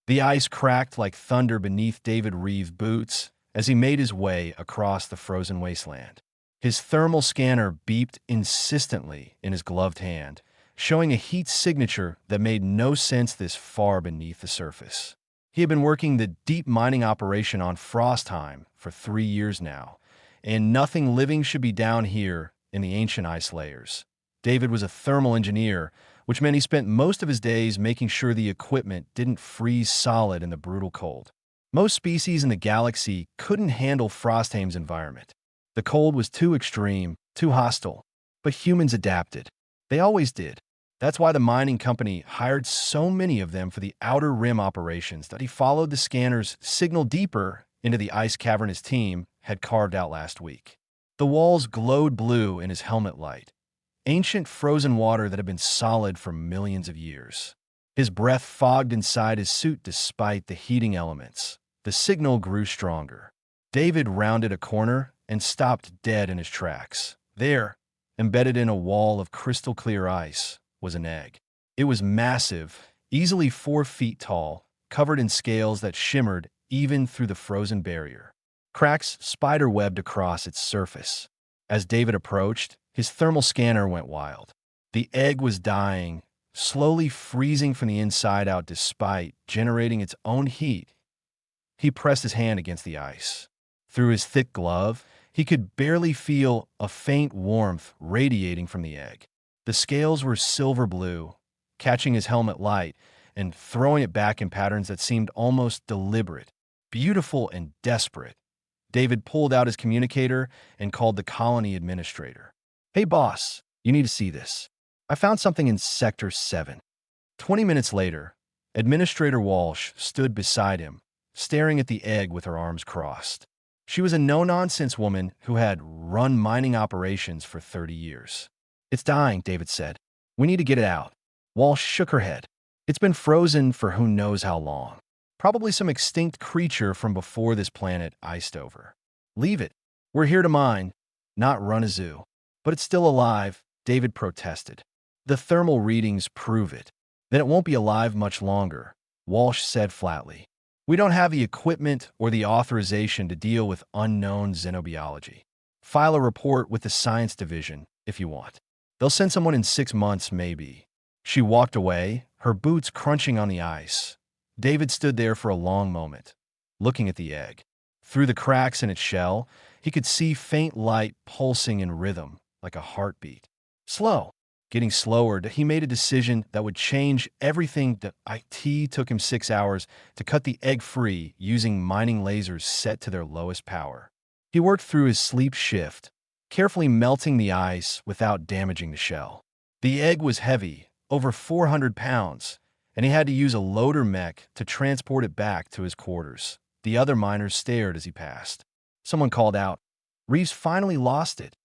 The ice cracked like thunder beneath David Reeve's boots as he made his way across the frozen wasteland. His thermal scanner beeped insistently in his gloved hand, showing a heat signature that made no sense this far beneath the surface. He had been working the deep mining operation on Frostheim for 3 years now, and nothing living should be down here in the ancient ice layers. David was a thermal engineer, which meant he spent most of his days making sure the equipment didn't freeze solid in the brutal cold. Most species in the galaxy couldn't handle Frostheim's environment. The cold was too extreme, too hostile, but humans adapted. They always did. That's why the mining company hired so many of them for the outer rim operations that he followed the scanner's signal deeper into the ice cavern his team had carved out last week. The walls glowed blue in his helmet light, ancient frozen water that had been solid for millions of years. His breath fogged inside his suit despite the heating elements. The signal grew stronger. David rounded a corner and stopped dead in his tracks. There, embedded in a wall of crystal-clear ice, was an egg. It was massive, easily 4 feet tall, covered in scales that shimmered even through the frozen barrier. Cracks spider-webbed across its surface. As David approached, his thermal scanner went wild. The egg was dying, slowly freezing from the inside out despite generating its own heat. He pressed his hand against the ice. Through his thick glove, he could barely feel a faint warmth radiating from the egg. The scales were silver blue, catching his helmet light and throwing it back in patterns that seemed almost deliberate, beautiful and desperate. David pulled out his communicator and called the colony administrator. "Hey boss, you need to see this. I found something in Sector 7. 20 minutes later, Administrator Walsh stood beside him, staring at the egg with her arms crossed. She was a no-nonsense woman who had run mining operations for 30 years. "It's dying," David said. "We need to get it out." Walsh shook her head. "It's been frozen for who knows how long. Probably some extinct creature from before this planet iced over. Leave it. We're here to mine, not run a zoo." "But it's still alive," David protested. "The thermal readings prove it." "Then it won't be alive much longer," Walsh said flatly. "We don't have the equipment or the authorization to deal with unknown xenobiology. File a report with the science division if you want. They'll send someone in 6 months, maybe." She walked away, her boots crunching on the ice. David stood there for a long moment, looking at the egg. Through the cracks in its shell, he could see faint light pulsing in rhythm, like a heartbeat. Slow. Getting slower, he made a decision that would change everything. It took him 6 hours to cut the egg free using mining lasers set to their lowest power. He worked through his sleep shift, carefully melting the ice without damaging the shell. The egg was heavy, over 400 pounds, and he had to use a loader mech to transport it back to his quarters. The other miners stared as he passed. Someone called out, "Reeves finally lost it."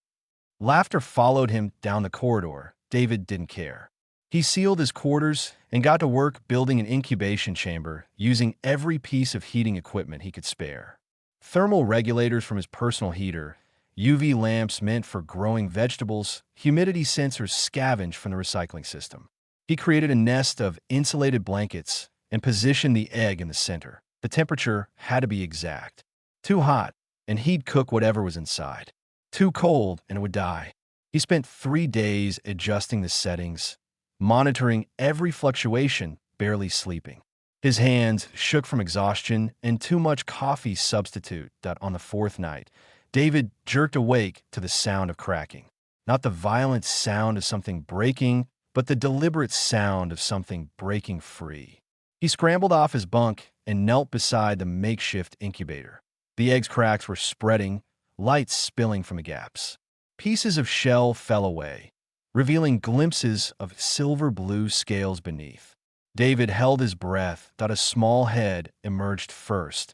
Laughter followed him down the corridor. David didn't care. He sealed his quarters and got to work building an incubation chamber using every piece of heating equipment he could spare. Thermal regulators from his personal heater, UV lamps meant for growing vegetables, humidity sensors scavenged from the recycling system. He created a nest of insulated blankets and positioned the egg in the center. The temperature had to be exact. Too hot, and he'd cook whatever was inside. Too cold, and it would die. He spent 3 days adjusting the settings, monitoring every fluctuation, barely sleeping. His hands shook from exhaustion and too much coffee substitute that on the 4th night, David jerked awake to the sound of cracking. Not the violent sound of something breaking, but the deliberate sound of something breaking free. He scrambled off his bunk and knelt beside the makeshift incubator. The egg's cracks were spreading, light spilling from the gaps. Pieces of shell fell away, revealing glimpses of silver-blue scales beneath. David held his breath, thought a small head emerged first,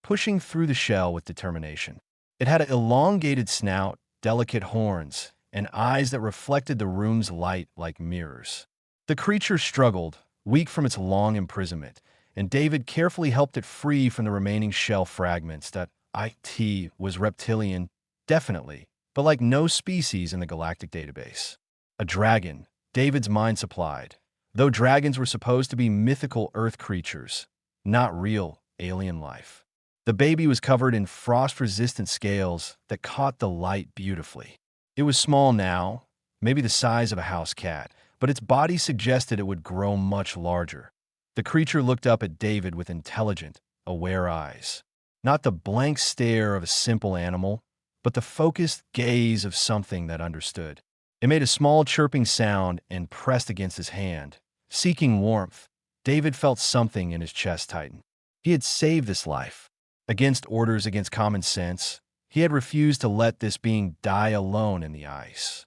pushing through the shell with determination. It had an elongated snout, delicate horns, and eyes that reflected the room's light like mirrors. The creature struggled, weak from its long imprisonment, and David carefully helped it free from the remaining shell fragments. That IT was reptilian, definitely, but like no species in the galactic database. A dragon, David's mind supplied. Though dragons were supposed to be mythical earth creatures, not real alien life. The baby was covered in frost-resistant scales that caught the light beautifully. It was small now, maybe the size of a house cat, but its body suggested it would grow much larger. The creature looked up at David with intelligent, aware eyes. Not the blank stare of a simple animal, but the focused gaze of something that understood. It made a small chirping sound and pressed against his hand. Seeking warmth, David felt something in his chest tighten. He had saved this life. Against orders, against common sense, he had refused to let this being die alone in the ice.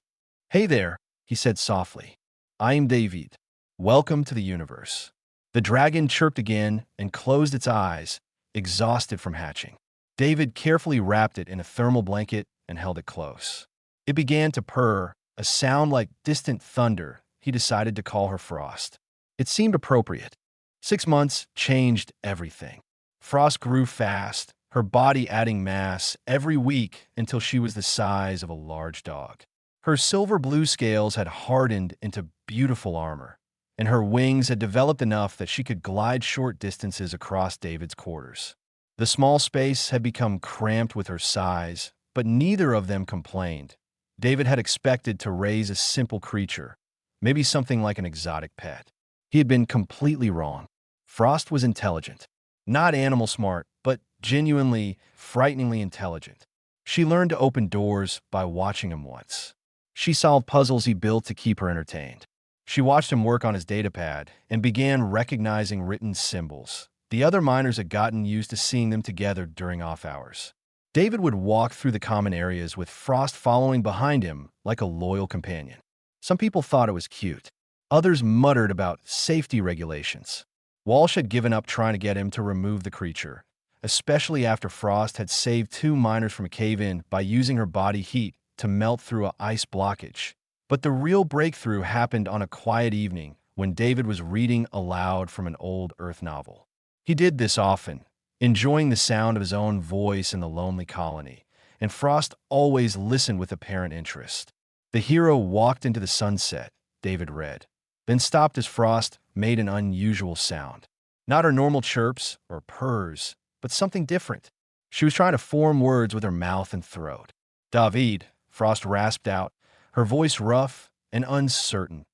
"Hey there," he said softly. "I am David. Welcome to the universe." The dragon chirped again and closed its eyes, exhausted from hatching. David carefully wrapped it in a thermal blanket and held it close. It began to purr, a sound like distant thunder. He decided to call her Frost. It seemed appropriate. 6 months changed everything. Frost grew fast, her body adding mass every week until she was the size of a large dog. Her silver-blue scales had hardened into beautiful armor, and her wings had developed enough that she could glide short distances across David's quarters. The small space had become cramped with her size, but neither of them complained. David had expected to raise a simple creature, maybe something like an exotic pet. He had been completely wrong. Frost was intelligent. Not animal smart, but genuinely, frighteningly intelligent. She learned to open doors by watching him once. She solved puzzles he built to keep her entertained. She watched him work on his datapad and began recognizing written symbols. The other miners had gotten used to seeing them together during off hours. David would walk through the common areas with Frost following behind him like a loyal companion. Some people thought it was cute. Others muttered about safety regulations. Walsh had given up trying to get him to remove the creature, especially after Frost had saved 2 miners from a cave-in by using her body heat to melt through an ice blockage. But the real breakthrough happened on a quiet evening when David was reading aloud from an old Earth novel. He did this often, enjoying the sound of his own voice in the lonely colony, and Frost always listened with apparent interest. The hero walked into the sunset, David read, then stopped as Frost made an unusual sound. Not her normal chirps or purrs, but something different. She was trying to form words with her mouth and throat. "David," Frost rasped out, her voice rough and uncertain.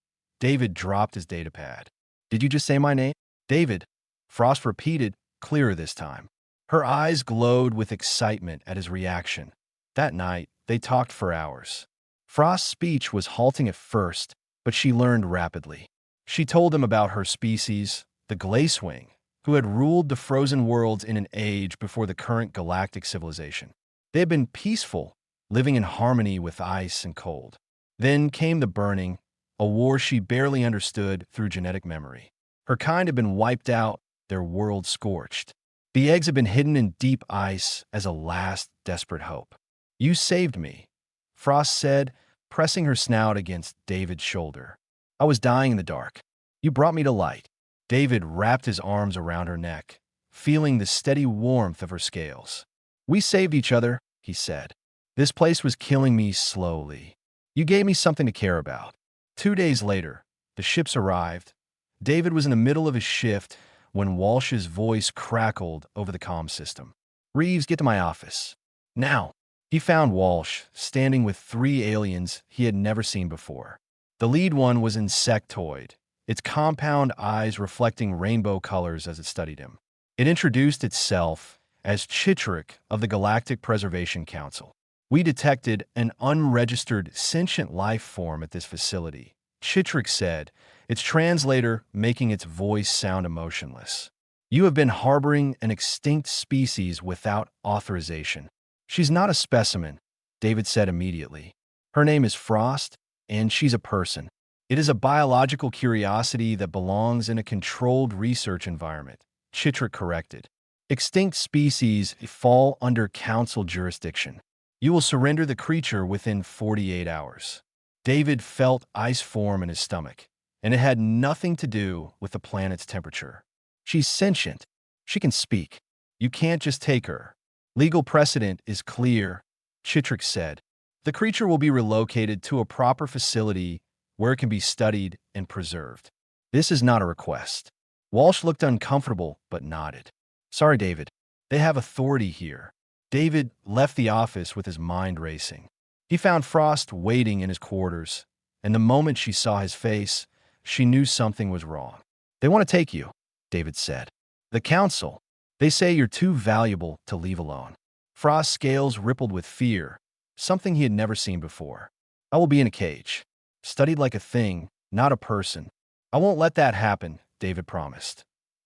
David dropped his datapad. "Did you just say my name?" "David," Frost repeated, clearer this time. Her eyes glowed with excitement at his reaction. That night, they talked for hours. Frost's speech was halting at first, but she learned rapidly. She told him about her species, the Glacewing, who had ruled the frozen worlds in an age before the current galactic civilization. They had been peaceful, living in harmony with ice and cold. Then came the burning, a war she barely understood through genetic memory. Her kind had been wiped out, their world scorched. The eggs had been hidden in deep ice as a last desperate hope. "You saved me," Frost said, pressing her snout against David's shoulder. "I was dying in the dark. You brought me to light." David wrapped his arms around her neck, feeling the steady warmth of her scales. "We saved each other," he said. "This place was killing me slowly. You gave me something to care about." 2 days later, the ships arrived. David was in the middle of his shift when Walsh's voice crackled over the comm system. "Reeves, get to my office. Now." He found Walsh standing with 3 aliens he had never seen before. The lead one was insectoid, its compound eyes reflecting rainbow colors as it studied him. It introduced itself as Chitrik of the Galactic Preservation Council. "We detected an unregistered sentient life form at this facility," Chitrik said, its translator making its voice sound emotionless. "You have been harboring an extinct species without authorization." "She's not a specimen," David said immediately. "Her name is Frost, and she's a person. It is a biological curiosity that belongs in a controlled research environment," Chitrik corrected. "Extinct species fall under council jurisdiction. You will surrender the creature within 48 hours. David felt ice form in his stomach, and it had nothing to do with the planet's temperature. "She's sentient. She can speak. You can't just take her. Legal precedent is clear," Chitrik said. "The creature will be relocated to a proper facility where it can be studied and preserved. This is not a request." Walsh looked uncomfortable but nodded. Sorry, David. They have authority here. David left the office with his mind racing. He found Frost waiting in his quarters, and the moment she saw his face, she knew something was wrong. They want to take you, David said. The council. They say you're too valuable to leave alone. Frost's scales rippled with fear, something he had never seen before. I will be in a cage, studied like a thing, not a person. I won't let that happen, David promised.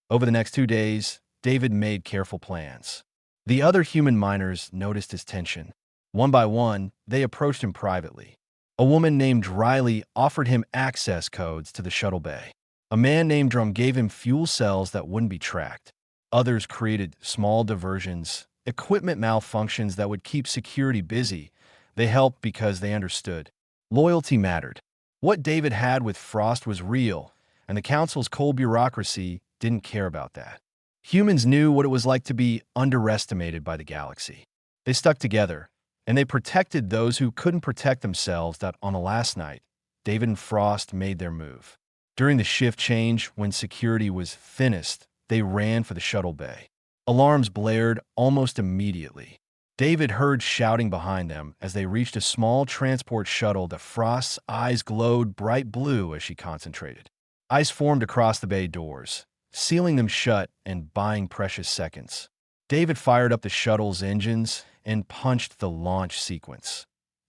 Over the next 2 days, David made careful plans. The other human miners noticed his tension. One by one, they approached him privately. A woman named Riley offered him access codes to the shuttle bay. A man named Drum gave him fuel cells that wouldn't be tracked. Others created small diversions, equipment malfunctions that would keep security busy. They helped because they understood. Loyalty mattered. What David had with Frost was real, and the council's cold bureaucracy didn't care about that. Humans knew what it was like to be underestimated by the galaxy. They stuck together, and they protected those who couldn't protect themselves. That on the last night, David and Frost made their move. During the shift change, when security was thinnest, they ran for the shuttle bay. Alarms blared almost immediately. David heard shouting behind them as they reached a small transport shuttle. That Frost's eyes glowed bright blue as she concentrated. Ice formed across the bay doors, sealing them shut and buying precious seconds. David fired up the shuttle's engines and punched the launch sequence.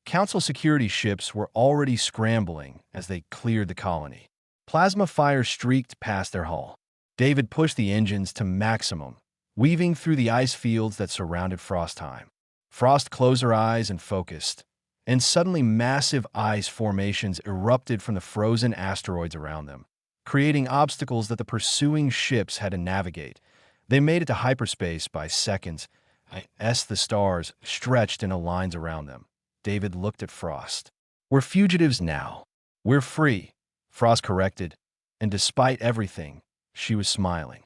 Council security ships were already scrambling as they cleared the colony. Plasma fire streaked past their hull. David pushed the engines to maximum, weaving through the ice fields that surrounded Frostheim. Frost closed her eyes and focused, and suddenly massive ice formations erupted from the frozen asteroids around them, creating obstacles that the pursuing ships had to navigate. They made it to hyperspace by seconds, as the stars stretched into lines around them. David looked at Frost. We're fugitives now. We're free, Frost corrected, and despite everything, she was smiling.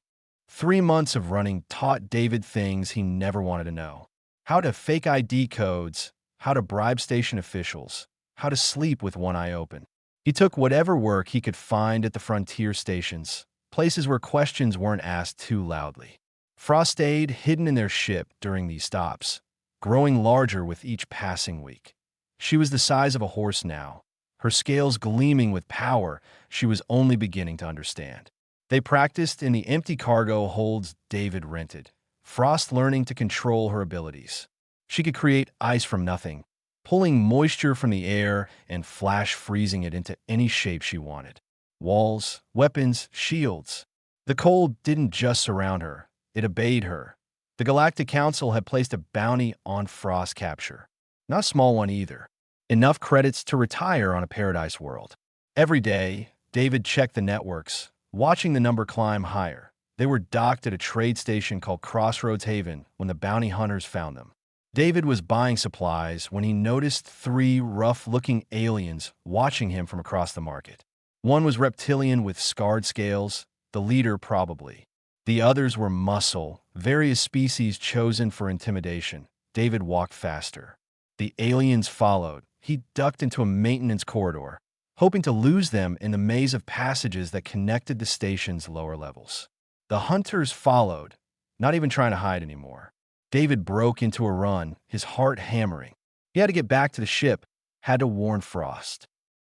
3 months of running taught David things he never wanted to know. How to fake ID codes, how to bribe station officials, how to sleep with one eye open. He took whatever work he could find at the frontier stations, places where questions weren't asked too loudly. Frost stayed hidden in their ship during these stops, growing larger with each passing week. She was the size of a horse now, her scales gleaming with power she was only beginning to understand. They practiced in the empty cargo holds David rented, Frost learning to control her abilities. She could create ice from nothing, pulling moisture from the air and flash freezing it into any shape she wanted. Walls, weapons, shields. The cold didn't just surround her, it obeyed her. The Galactic Council had placed a bounty on Frost's capture. Not a small one either. Enough credits to retire on a paradise world. Every day, David checked the networks, watching the number climb higher. They were docked at a trade station called Crossroads Haven when the bounty hunters found them. David was buying supplies when he noticed 3 rough-looking aliens watching him from across the market. One was reptilian with scarred scales, the leader probably. The others were muscle, various species chosen for intimidation. David walked faster. The aliens followed. He ducked into a maintenance corridor, hoping to lose them in the maze of passages that connected the station's lower levels. The hunters followed, not even trying to hide anymore. David broke into a run, his heart hammering. He had to get back to the ship, had to warn Frost.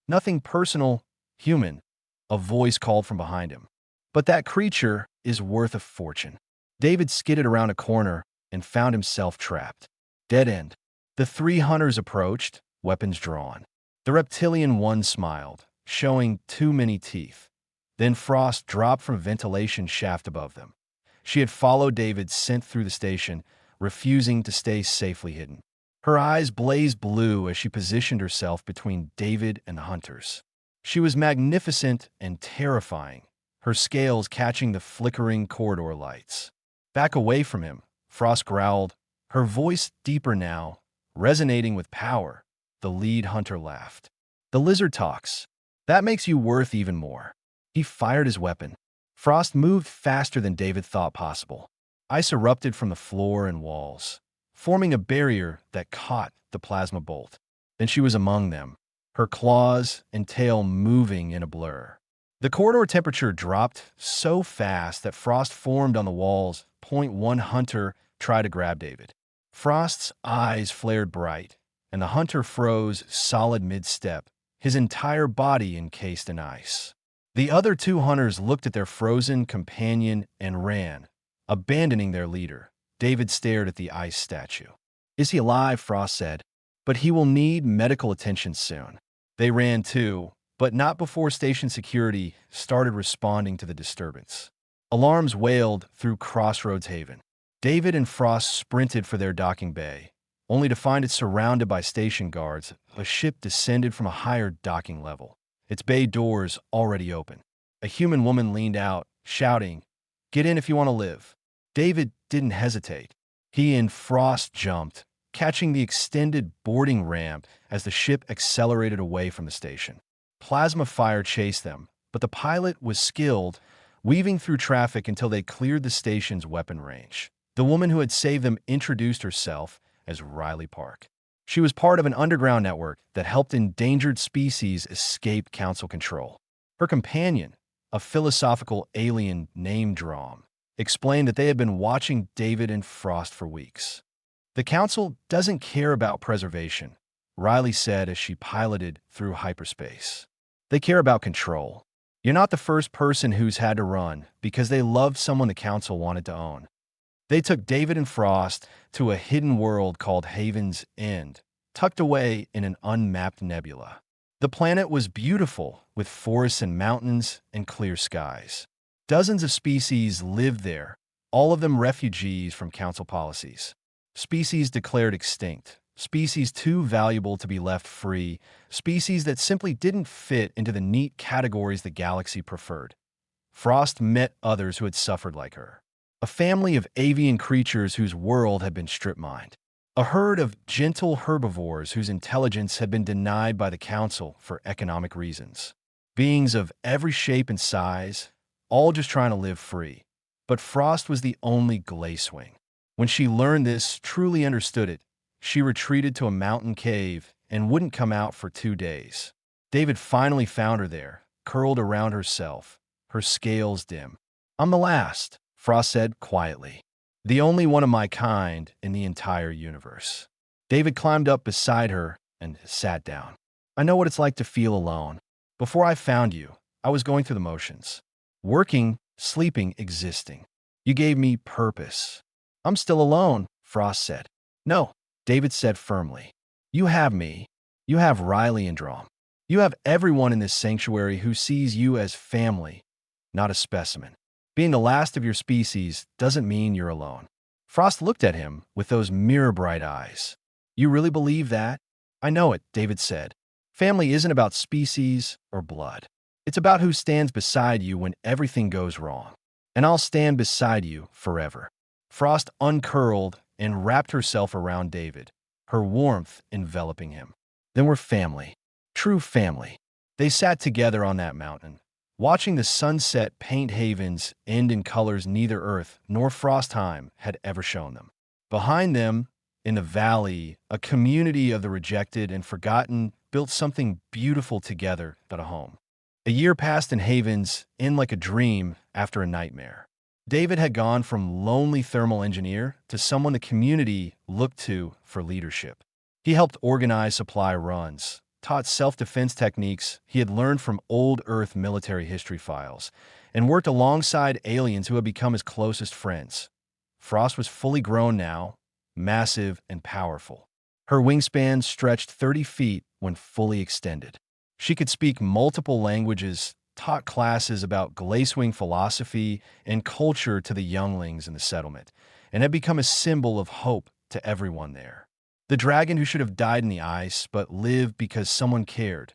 Nothing personal, human, a voice called from behind him. But that creature is worth a fortune. David skidded around a corner and found himself trapped. Dead end. The 3 hunters approached, weapons drawn. The reptilian one smiled, showing too many teeth. Then Frost dropped from a ventilation shaft above them. She had followed David's scent through the station, refusing to stay safely hidden. Her eyes blazed blue as she positioned herself between David and the hunters. She was magnificent and terrifying, her scales catching the flickering corridor lights. Back away from him, Frost growled, her voice deeper now, resonating with power. The lead hunter laughed. The lizard talks. That makes you worth even more. He fired his weapon. Frost moved faster than David thought possible. Ice erupted from the floor and walls, forming a barrier that caught the plasma bolt. Then she was among them, her claws and tail moving in a blur. The corridor temperature dropped so fast that frost formed on the walls. One hunter tried to grab David. Frost's eyes flared bright, and the hunter froze solid mid-step, his entire body encased in ice. The other two hunters looked at their frozen companion and ran, abandoning their leader. David stared at the ice statue. "Is he alive?" Frost said. "But he will need medical attention soon." They ran too, but not before station security started responding to the disturbance. Alarms wailed through Crossroads Haven. David and Frost sprinted for their docking bay, only to find it surrounded by station guards. A ship descended from a higher docking level, its bay doors already open. A human woman leaned out, shouting, "Get in if you want to live." David didn't hesitate. He and Frost jumped, catching the extended boarding ramp as the ship accelerated away from the station. Plasma fire chased them, but the pilot was skilled, weaving through traffic until they cleared the station's weapon range. The woman who had saved them introduced herself as Riley Park. She was part of an underground network that helped endangered species escape council control. Her companion, a philosophical alien named Drom, explained that they had been watching David and Frost for weeks. "The council doesn't care about preservation," Riley said as she piloted through hyperspace. "They care about control. You're not the first person who's had to run because they loved someone the council wanted to own." They took David and Frost to a hidden world called Haven's End, tucked away in an unmapped nebula. The planet was beautiful, with forests and mountains and clear skies. Dozens of species lived there, all of them refugees from council policies. Species declared extinct, species too valuable to be left free, species that simply didn't fit into the neat categories the galaxy preferred. Frost met others who had suffered like her. A family of avian creatures whose world had been strip-mined. A herd of gentle herbivores whose intelligence had been denied by the council for economic reasons. Beings of every shape and size, all just trying to live free. But Frost was the only Glacewing. When she learned this, truly understood it, she retreated to a mountain cave and wouldn't come out for 2 days. David finally found her there, curled around herself, her scales dim. "I'm the last," Frost said quietly. "The only one of my kind in the entire universe." David climbed up beside her and sat down. "I know what it's like to feel alone. Before I found you, I was going through the motions. Working, sleeping, existing. You gave me purpose." "I'm still alone," Frost said. "No," David said firmly. "You have me. You have Riley and Drom. You have everyone in this sanctuary who sees you as family, not a specimen. Being the last of your species doesn't mean you're alone." Frost looked at him with those mirror-bright eyes. "You really believe that?" "I know it," David said. "Family isn't about species or blood. It's about who stands beside you when everything goes wrong. And I'll stand beside you forever." Frost uncurled and wrapped herself around David, her warmth enveloping him. "Then we're family. True family." They sat together on that mountain, watching the sunset paint Haven's End in colors neither Earth nor Frostheim had ever shown them. Behind them, in the valley, a community of the rejected and forgotten built something beautiful together but a home. A year passed in Haven's End like a dream after a nightmare. David had gone from lonely thermal engineer to someone the community looked to for leadership. He helped organize supply runs, taught self-defense techniques he had learned from old Earth military history files, and worked alongside aliens who had become his closest friends. Frost was fully grown now, massive and powerful. Her wingspan stretched 30 feet when fully extended. She could speak multiple languages, taught classes about Glacewing philosophy and culture to the younglings in the settlement, and had become a symbol of hope to everyone there. The dragon who should have died in the ice but lived because someone cared.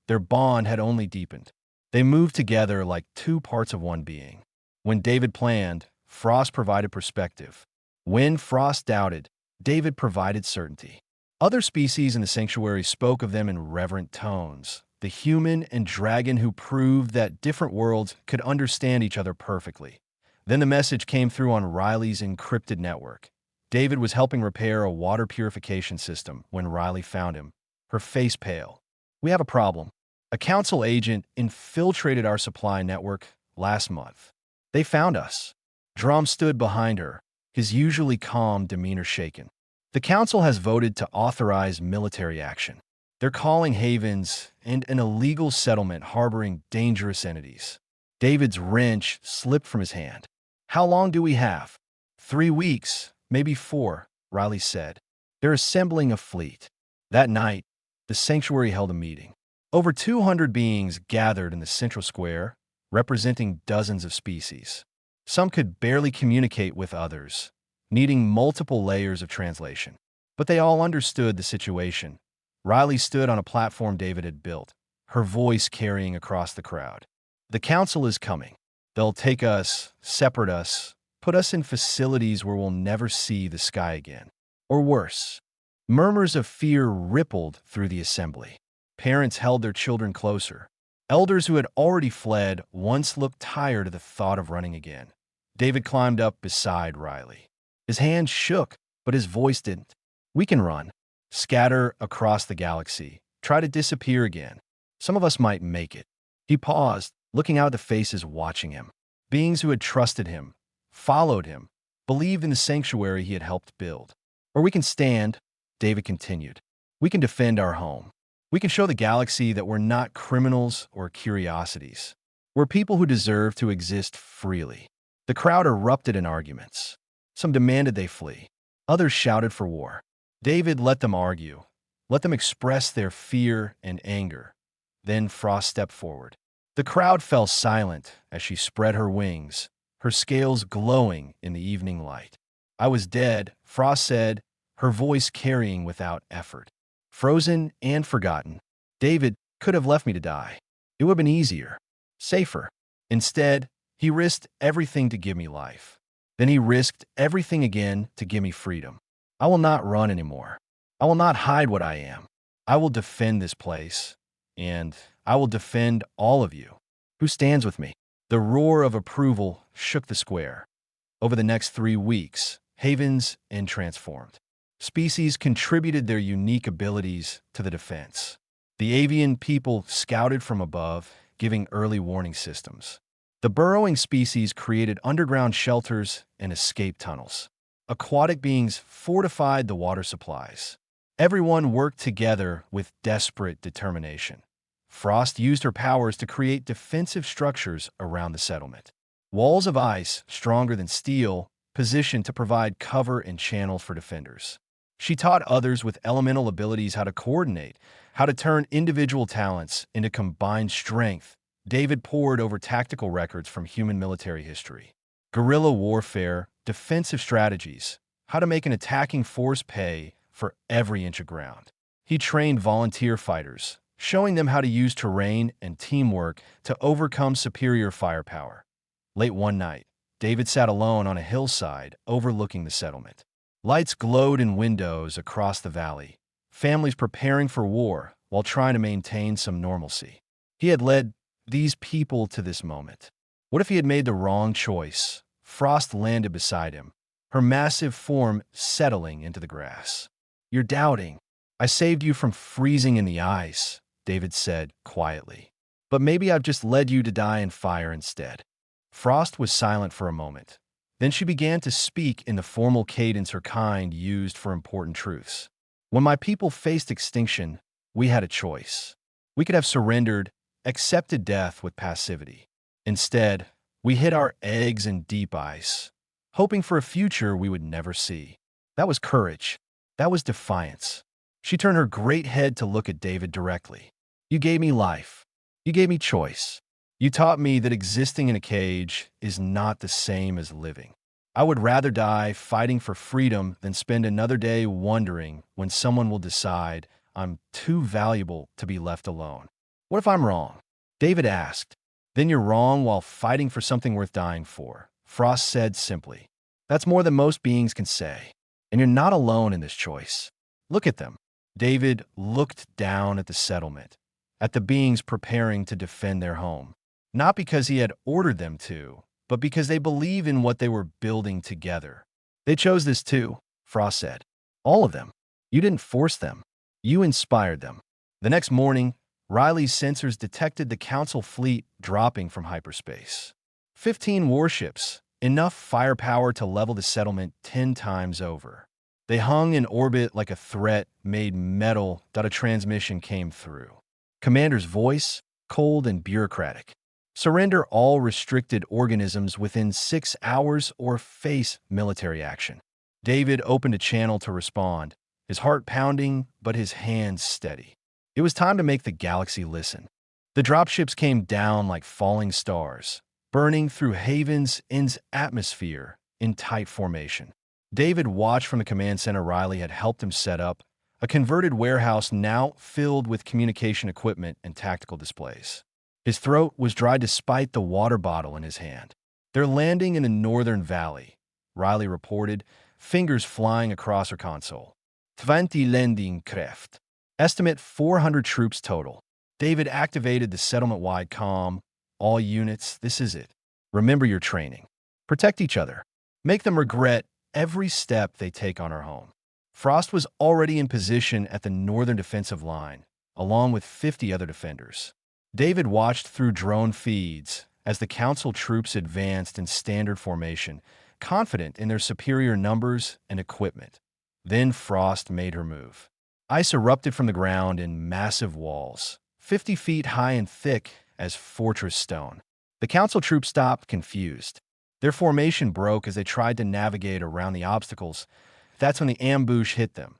Their bond had only deepened. They moved together like two parts of one being. When David planned, Frost provided perspective. When Frost doubted, David provided certainty. Other species in the sanctuary spoke of them in reverent tones, the human and dragon who proved that different worlds could understand each other perfectly. Then the message came through on Riley's encrypted network. David was helping repair a water purification system when Riley found him, her face pale. "We have a problem." A council agent infiltrated our supply network last month. They found us. Drum stood behind her, his usually calm demeanor shaken. The council has voted to authorize military action. They're calling Havens and an illegal settlement harboring dangerous entities. David's wrench slipped from his hand. How long do we have? 3 weeks, maybe 4, Riley said. They're assembling a fleet. That night, the sanctuary held a meeting. Over 200 beings gathered in the central square, representing dozens of species. Some could barely communicate with others, needing multiple layers of translation. But they all understood the situation. Riley stood on a platform David had built, her voice carrying across the crowd. The council is coming. They'll take us, separate us, put us in facilities where we'll never see the sky again. Or worse. Murmurs of fear rippled through the assembly. Parents held their children closer. Elders who had already fled once looked tired of the thought of running again. David climbed up beside Riley. His hand shook, but his voice didn't. We can run. Scatter across the galaxy. Try to disappear again. Some of us might make it. He paused, looking out at the faces watching him. Beings who had trusted him, followed him, believed in the sanctuary he had helped build. Or we can stand, David continued. We can defend our home. We can show the galaxy that we're not criminals or curiosities. We're people who deserve to exist freely. The crowd erupted in arguments. Some demanded they flee. Others shouted for war. David let them argue, let them express their fear and anger. Then Frost stepped forward. The crowd fell silent as she spread her wings, her scales glowing in the evening light. I was dead, Frost said, her voice carrying without effort. Frozen and forgotten, David could have left me to die. It would have been easier, safer. Instead, he risked everything to give me life. Then he risked everything again to give me freedom. I will not run anymore. I will not hide what I am. I will defend this place, and I will defend all of you. Who stands with me? The roar of approval shook the square. Over the next 3 weeks, Havens and transformed. Species contributed their unique abilities to the defense. The avian people scouted from above, giving early warning systems. The burrowing species created underground shelters and escape tunnels. Aquatic beings fortified the water supplies. Everyone worked together with desperate determination. Frost used her powers to create defensive structures around the settlement. Walls of ice, stronger than steel, positioned to provide cover and channel for defenders. She taught others with elemental abilities how to coordinate, how to turn individual talents into combined strength. David pored over tactical records from human military history. Guerrilla warfare, defensive strategies, how to make an attacking force pay for every inch of ground. He trained volunteer fighters, showing them how to use terrain and teamwork to overcome superior firepower. Late one night, David sat alone on a hillside overlooking the settlement. Lights glowed in windows across the valley, families preparing for war while trying to maintain some normalcy. He had led these people to this moment. What if he had made the wrong choice? Frost landed beside him, her massive form settling into the grass. You're doubting. I saved you from freezing in the ice, David said quietly. But maybe I've just led you to die in fire instead. Frost was silent for a moment. Then she began to speak in the formal cadence her kind used for important truths. When my people faced extinction, we had a choice. We could have surrendered, accepted death with passivity. Instead, we hid our eggs in deep ice, hoping for a future we would never see. That was courage. That was defiance. She turned her great head to look at David directly. You gave me life. You gave me choice. You taught me that existing in a cage is not the same as living. I would rather die fighting for freedom than spend another day wondering when someone will decide I'm too valuable to be left alone. What if I'm wrong? David asked. Then you're wrong while fighting for something worth dying for, Frost said simply. That's more than most beings can say. And you're not alone in this choice. Look at them. David looked down at the settlement, at the beings preparing to defend their home. Not because he had ordered them to, but because they believe in what they were building together. They chose this too, Frost said. All of them. You didn't force them. You inspired them. The next morning, Riley's sensors detected the Council fleet dropping from hyperspace. 15 warships, enough firepower to level the settlement 10 times over. They hung in orbit like a threat made metal that a transmission came through. Commander's voice, cold and bureaucratic. Surrender all restricted organisms within 6 hours or face military action. David opened a channel to respond, his heart pounding, but his hands steady. It was time to make the galaxy listen. The dropships came down like falling stars, burning through Haven's Inn's atmosphere in tight formation. David watched from the command center Riley had helped him set up, a converted warehouse now filled with communication equipment and tactical displays. His throat was dry despite the water bottle in his hand. They're landing in the northern valley, Riley reported, fingers flying across her console. 20 landing kraft. Estimate 400 troops total. David activated the settlement-wide comm. All units, this is it. Remember your training. Protect each other. Make them regret every step they take on our home. Frost was already in position at the northern defensive line, along with 50 other defenders. David watched through drone feeds as the Council troops advanced in standard formation, confident in their superior numbers and equipment. Then Frost made her move. Ice erupted from the ground in massive walls, 50 feet high and thick as fortress stone. The Council troops stopped, confused. Their formation broke as they tried to navigate around the obstacles. That's when the ambush hit them.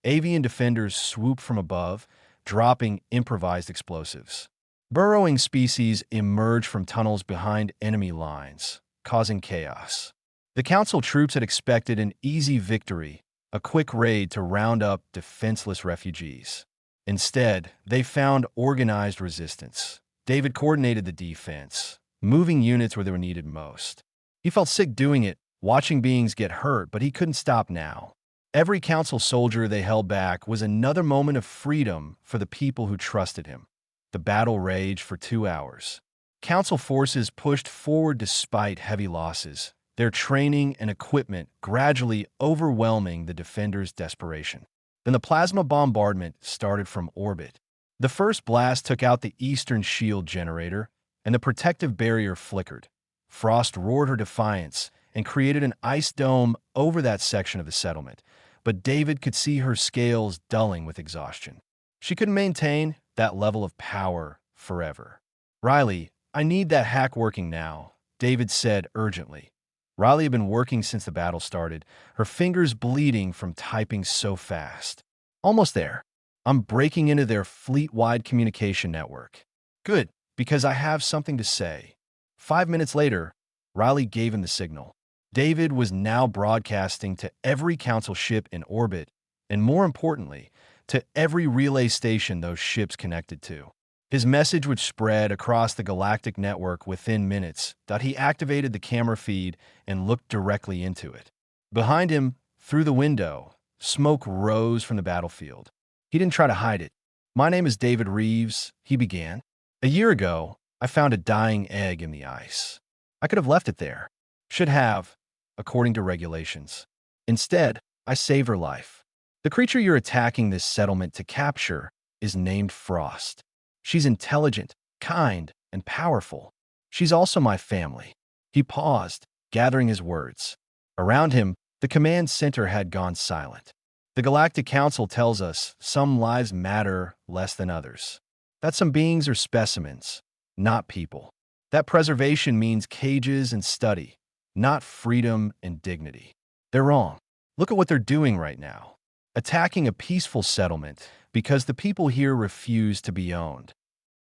Avian defenders swooped from above, dropping improvised explosives. Burrowing species emerged from tunnels behind enemy lines, causing chaos. The Council troops had expected an easy victory, a quick raid to round up defenseless refugees. Instead, they found organized resistance. David coordinated the defense, moving units where they were needed most. He felt sick doing it, watching beings get hurt, but he couldn't stop now. Every Council soldier they held back was another moment of freedom for the people who trusted him. The battle raged for 2 hours. Council forces pushed forward despite heavy losses, their training and equipment gradually overwhelming the defenders' desperation. Then the plasma bombardment started from orbit. The first blast took out the eastern shield generator, and the protective barrier flickered. Frost roared her defiance and created an ice dome over that section of the settlement, but David could see her scales dulling with exhaustion. She couldn't maintain that level of power forever. "Riley, I need that hack working now," David said urgently. Riley had been working since the battle started, her fingers bleeding from typing so fast. "Almost there. I'm breaking into their fleet-wide communication network." "Good, because I have something to say." 5 minutes later, Riley gave him the signal. David was now broadcasting to every Council ship in orbit, and more importantly, to every relay station those ships connected to. His message would spread across the galactic network within minutes. He activated the camera feed and looked directly into it. Behind him, through the window, smoke rose from the battlefield. He didn't try to hide it. "My name is David Reeves," he began. "A year ago, I found a dying egg in the ice. I could have left it there. Should have, according to regulations. Instead, I saved her life. The creature you're attacking this settlement to capture is named Frost. She's intelligent, kind, and powerful. She's also my family." He paused, gathering his words. Around him, the command center had gone silent. "The Galactic Council tells us some lives matter less than others. That some beings are specimens, not people. That preservation means cages and study, not freedom and dignity. They're wrong. Look at what they're doing right now. Attacking a peaceful settlement because the people here refuse to be owned."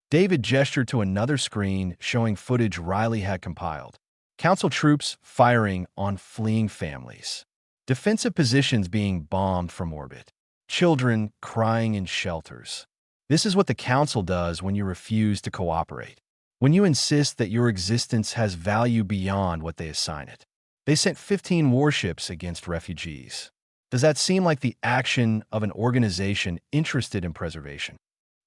David gestured to another screen showing footage Riley had compiled. Council troops firing on fleeing families. Defensive positions being bombed from orbit. Children crying in shelters. This is what the Council does when you refuse to cooperate. When you insist that your existence has value beyond what they assign it. They sent 15 warships against refugees. Does that seem like the action of an organization interested in preservation?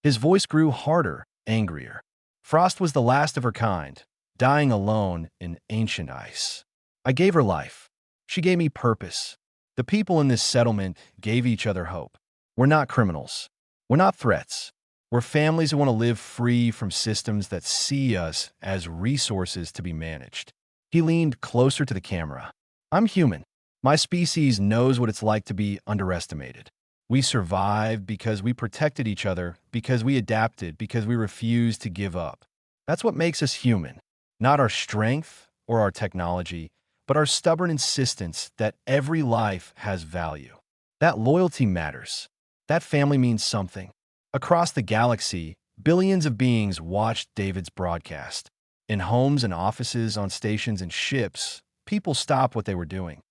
His voice grew harder, angrier. Frost was the last of her kind, dying alone in ancient ice. I gave her life. She gave me purpose. The people in this settlement gave each other hope. We're not criminals. We're not threats. We're families who want to live free from systems that see us as resources to be managed. He leaned closer to the camera. I'm human. My species knows what it's like to be underestimated. We survived because we protected each other, because we adapted, because we refused to give up. That's what makes us human. Not our strength or our technology, but our stubborn insistence that every life has value. That loyalty matters. That family means something. Across the galaxy, billions of beings watched David's broadcast. In homes and offices, on stations and ships, people stopped what they were doing.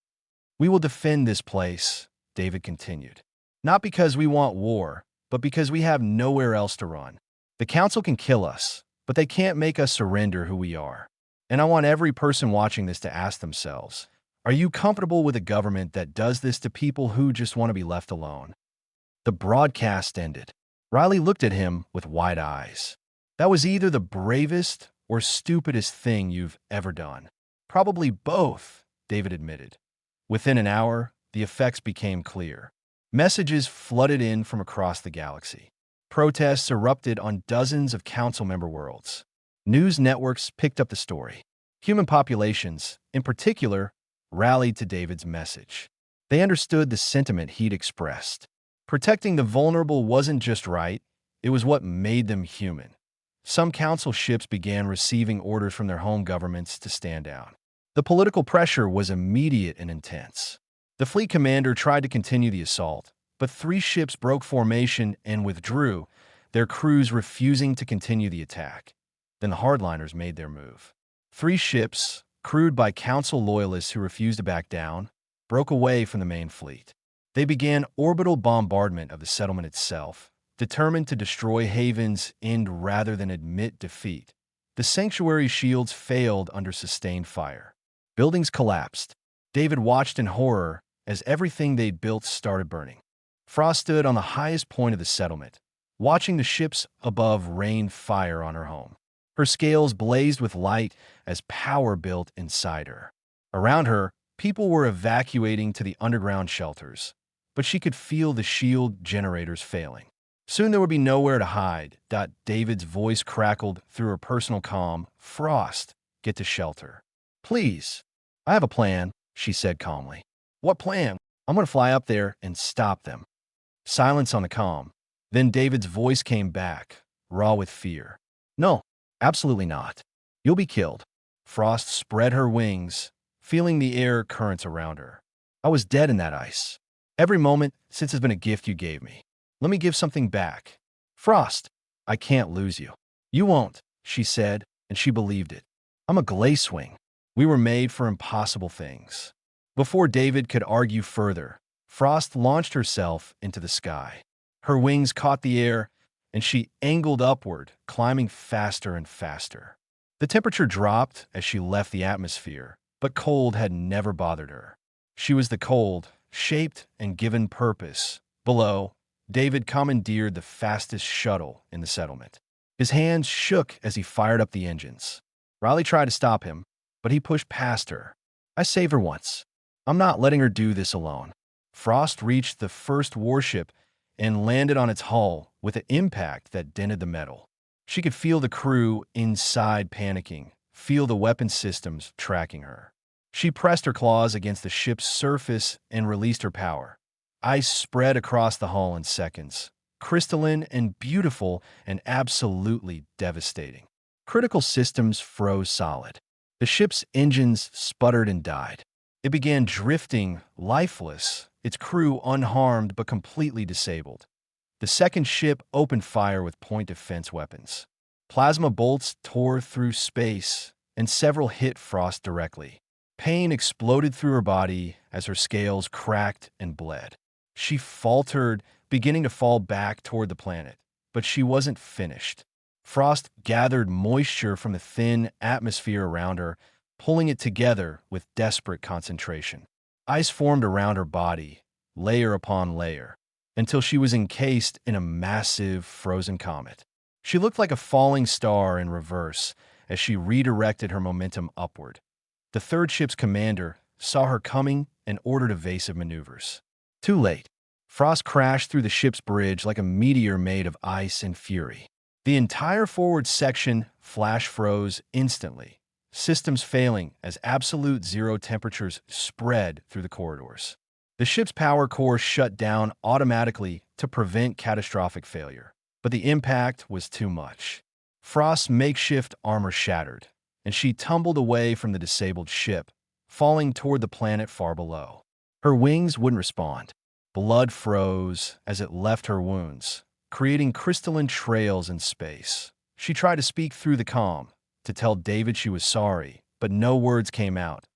We will defend this place, David continued. Not because we want war, but because we have nowhere else to run. The Council can kill us, but they can't make us surrender who we are. And I want every person watching this to ask themselves, are you comfortable with a government that does this to people who just want to be left alone? The broadcast ended. Riley looked at him with wide eyes. That was either the bravest or stupidest thing you've ever done. Probably both, David admitted. Within an hour, the effects became clear. Messages flooded in from across the galaxy. Protests erupted on dozens of council member worlds. News networks picked up the story. Human populations, in particular, rallied to David's message. They understood the sentiment he'd expressed. Protecting the vulnerable wasn't just right, it was what made them human. Some council ships began receiving orders from their home governments to stand down. The political pressure was immediate and intense. The fleet commander tried to continue the assault, but 3 ships broke formation and withdrew, their crews refusing to continue the attack. Then the hardliners made their move. 3 ships, crewed by council loyalists who refused to back down, broke away from the main fleet. They began orbital bombardment of the settlement itself, determined to destroy Haven's end rather than admit defeat. The sanctuary shields failed under sustained fire. Buildings collapsed. David watched in horror as everything they'd built started burning. Frost stood on the highest point of the settlement, watching the ships above rain fire on her home. Her scales blazed with light as power built inside her. Around her, people were evacuating to the underground shelters, but she could feel the shield generators failing. Soon there would be nowhere to hide. David's voice crackled through her personal comm. Frost, get to shelter. Please. I have a plan, she said calmly. What plan? I'm going to fly up there and stop them. Silence on the comm. Then David's voice came back, raw with fear. No, absolutely not. You'll be killed. Frost spread her wings, feeling the air currents around her. I was dead in that ice. Every moment since has been a gift you gave me. Let me give something back. Frost, I can't lose you. You won't, she said, and she believed it. I'm a glacewing. We were made for impossible things. Before David could argue further, Frost launched herself into the sky. Her wings caught the air, and she angled upward, climbing faster and faster. The temperature dropped as she left the atmosphere, but cold had never bothered her. She was the cold, shaped and given purpose. Below, David commandeered the fastest shuttle in the settlement. His hands shook as he fired up the engines. Riley tried to stop him, but he pushed past her. I saved her once. I'm not letting her do this alone. Frost reached the first warship and landed on its hull with an impact that dented the metal. She could feel the crew inside panicking, feel the weapon systems tracking her. She pressed her claws against the ship's surface and released her power. Ice spread across the hull in seconds, crystalline and beautiful and absolutely devastating. Critical systems froze solid. The ship's engines sputtered and died. It began drifting, lifeless, its crew unharmed but completely disabled. The second ship opened fire with point defense weapons. Plasma bolts tore through space, and several hit Frost directly. Pain exploded through her body as her scales cracked and bled. She faltered, beginning to fall back toward the planet, but she wasn't finished. Frost gathered moisture from the thin atmosphere around her, pulling it together with desperate concentration. Ice formed around her body, layer upon layer, until she was encased in a massive frozen comet. She looked like a falling star in reverse as she redirected her momentum upward. The third ship's commander saw her coming and ordered evasive maneuvers. Too late. Frost crashed through the ship's bridge like a meteor made of ice and fury. The entire forward section flash froze instantly, systems failing as absolute zero temperatures spread through the corridors. The ship's power core shut down automatically to prevent catastrophic failure, but the impact was too much. Frost's makeshift armor shattered, and she tumbled away from the disabled ship, falling toward the planet far below. Her wings wouldn't respond. Blood froze as it left her wounds, creating crystalline trails in space. She tried to speak through the comm, to tell David she was sorry, but no words came out.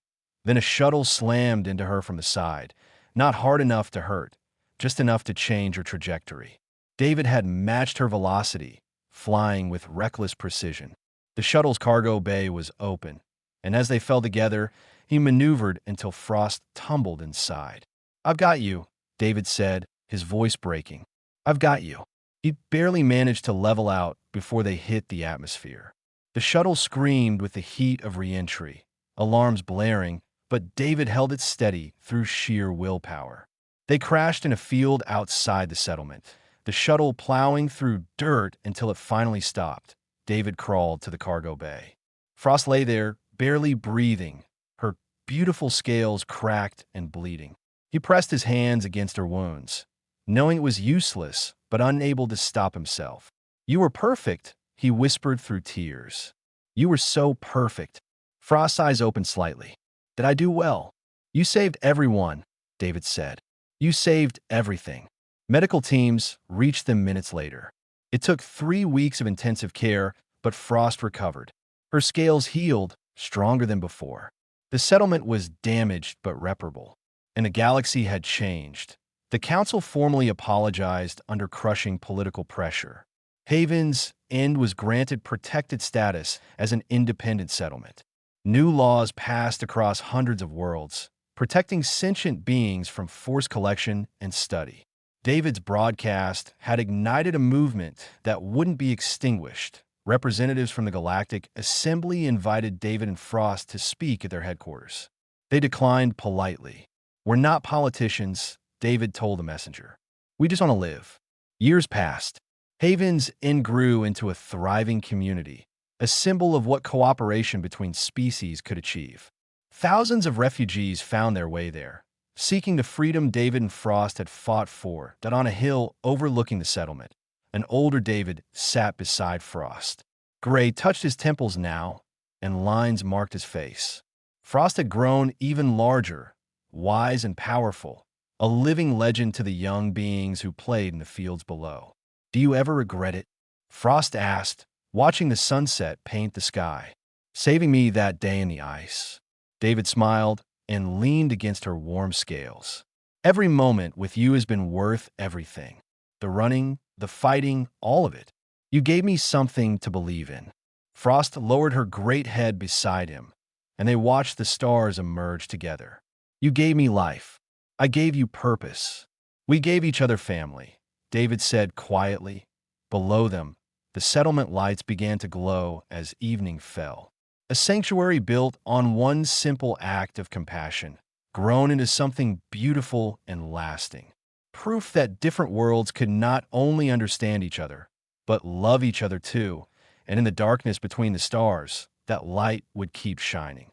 Then a shuttle slammed into her from the side, not hard enough to hurt, just enough to change her trajectory. David had matched her velocity, flying with reckless precision. The shuttle's cargo bay was open, and as they fell together, he maneuvered until Frost tumbled inside. "I've got you," David said, his voice breaking. "I've got you." He barely managed to level out before they hit the atmosphere. The shuttle screamed with the heat of re-entry, alarms blaring, but David held it steady through sheer willpower. They crashed in a field outside the settlement, the shuttle plowing through dirt until it finally stopped. David crawled to the cargo bay. Frost lay there, barely breathing, her beautiful scales cracked and bleeding. He pressed his hands against her wounds, knowing it was useless, but unable to stop himself. "You were perfect," he whispered through tears. "You were so perfect." Frost's eyes opened slightly. "Did I do well?" "You saved everyone," David said. "You saved everything." Medical teams reached them minutes later. It took 3 weeks of intensive care, but Frost recovered. Her scales healed, stronger than before. The settlement was damaged but reparable, and the galaxy had changed. The council formally apologized under crushing political pressure. Haven's End was granted protected status as an independent settlement. New laws passed across hundreds of worlds, protecting sentient beings from forced collection and study. David's broadcast had ignited a movement that wouldn't be extinguished. Representatives from the Galactic Assembly invited David and Frost to speak at their headquarters. They declined politely. "We're not politicians," David told the messenger. "We just want to live." Years passed. Haven's Inn grew into a thriving community, a symbol of what cooperation between species could achieve. Thousands of refugees found their way there, seeking the freedom David and Frost had fought for. That on a hill overlooking the settlement, an older David sat beside Frost. Gray touched his temples now, and lines marked his face. Frost had grown even larger, wise and powerful, a living legend to the young beings who played in the fields below. "Do you ever regret it?" Frost asked, watching the sunset paint the sky. "Saving me that day in the ice." David smiled and leaned against her warm scales. "Every moment with you has been worth everything. The running, the fighting, all of it. You gave me something to believe in." Frost lowered her great head beside him, and they watched the stars emerge together. "You gave me life. I gave you purpose. We gave each other family," David said quietly. Below them, the settlement lights began to glow as evening fell. A sanctuary built on one simple act of compassion, grown into something beautiful and lasting. Proof that different worlds could not only understand each other, but love each other too, and in the darkness between the stars, that light would keep shining.